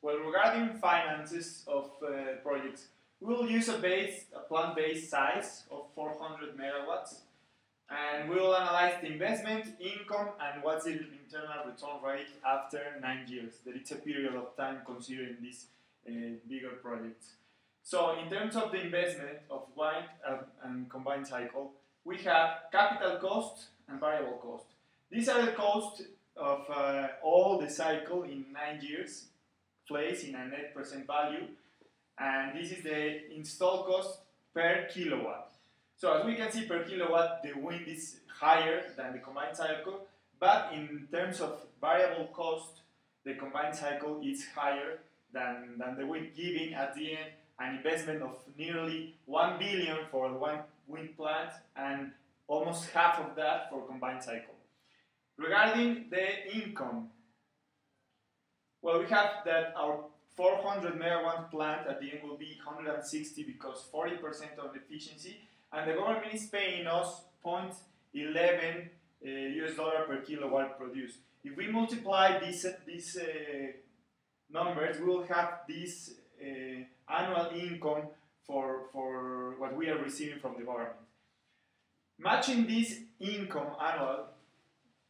Well, regarding finances of projects, we will use a plant-based size of 400 megawatts, and we will analyze the investment, income, and what's the internal return rate after 9 years. That it's a period of time considering these bigger projects. So in terms of the investment of wind and combined cycle, we have capital cost and variable cost. These are the costs of all the cycle in 9 years, placed in a net present value, and this is the install cost per kilowatt. So as we can see, per kilowatt, the wind is higher than the combined cycle, but in terms of variable cost, the combined cycle is higher than the wind, giving at the end an investment of nearly 1 billion for one wind plant and almost half of that for combined cycle. Regarding the income, well, we have that our 400 megawatt plant at the end will be 160 because 40% of efficiency, and the government is paying us 0.11 US dollar per kilowatt produced. If we multiply these numbers, we will have this annual income for what we are receiving from the government. Matching this income annual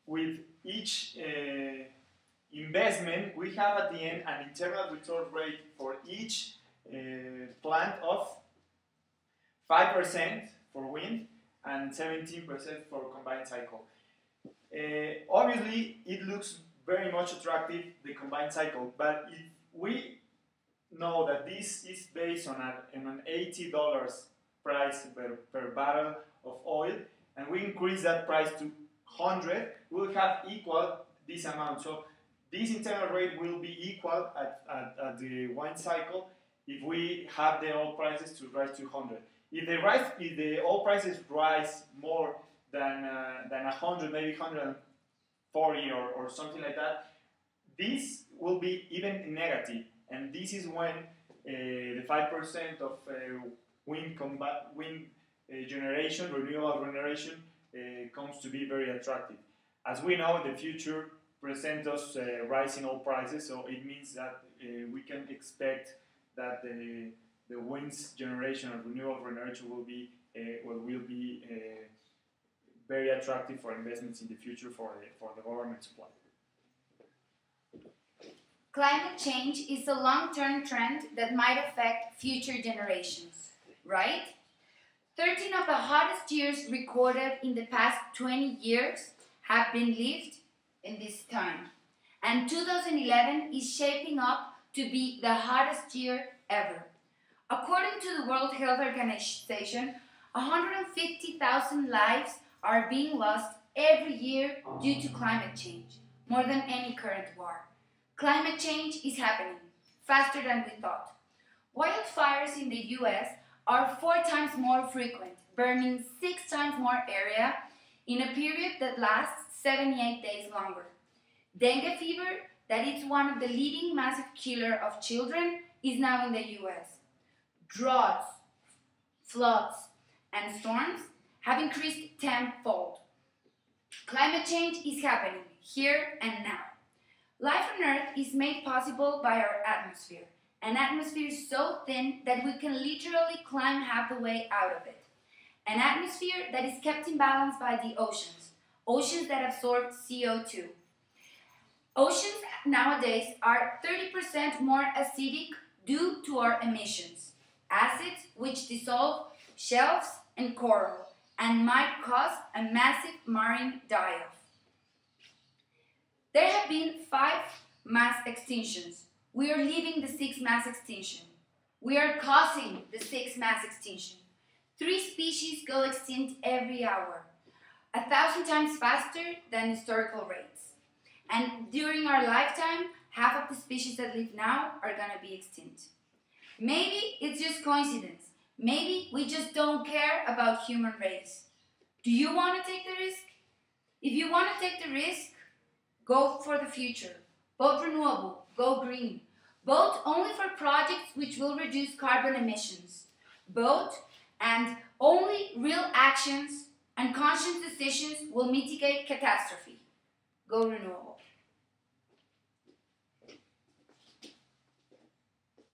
with each investment, we have at the end an internal return rate for each plant of 5% for wind and 17% for combined cycle. Obviously, it looks very much attractive, the combined cycle, but if we know that this is based on an $80 price per barrel of oil, and we increase that price to 100, we'll have equal this amount. So this internal rate will be equal at the wind cycle if we have the oil prices to rise to 100. If the oil prices rise more than 100, maybe 140 or something like that, this will be even negative, and this is when the 5% of wind generation, renewable generation, comes to be very attractive. As we know, the future presents us rising oil prices, so it means that we can expect that the wind's generation of renewable generation will be very attractive for investments in the future for the government supply. Climate change is a long-term trend that might affect future generations, right? 13 of the hottest years recorded in the past 20 years have been lived in this time. And 2011 is shaping up to be the hottest year ever. According to the World Health Organization, 150,000 lives are being lost every year due to climate change, more than any current war. Climate change is happening faster than we thought. Wildfires in the US are 4 times more frequent, burning 6 times more area in a period that lasts 78 days longer. Dengue fever, that is one of the leading massive killer of children, is now in the US. Droughts, floods, and storms have increased tenfold. Climate change is happening here and now. Life on Earth is made possible by our atmosphere. An atmosphere so thin that we can literally climb half the way out of it. An atmosphere that is kept in balance by the oceans. Oceans that absorb CO2. Oceans nowadays are 30% more acidic due to our emissions. Acids which dissolve shells and coral and might cause a massive marine die-off. There have been 5 mass extinctions. We are leaving the 6th mass extinction. We are causing the 6th mass extinction. 3 species go extinct every hour, 1,000 times faster than historical rates. And during our lifetime, half of the species that live now are going to be extinct. Maybe it's just coincidence. Maybe we just don't care about human race. Do you want to take the risk? If you want to take the risk, go for the future. Vote renewable. Go green. Vote only for projects which will reduce carbon emissions. Vote and only real actions and conscious decisions will mitigate catastrophe. Go renewable.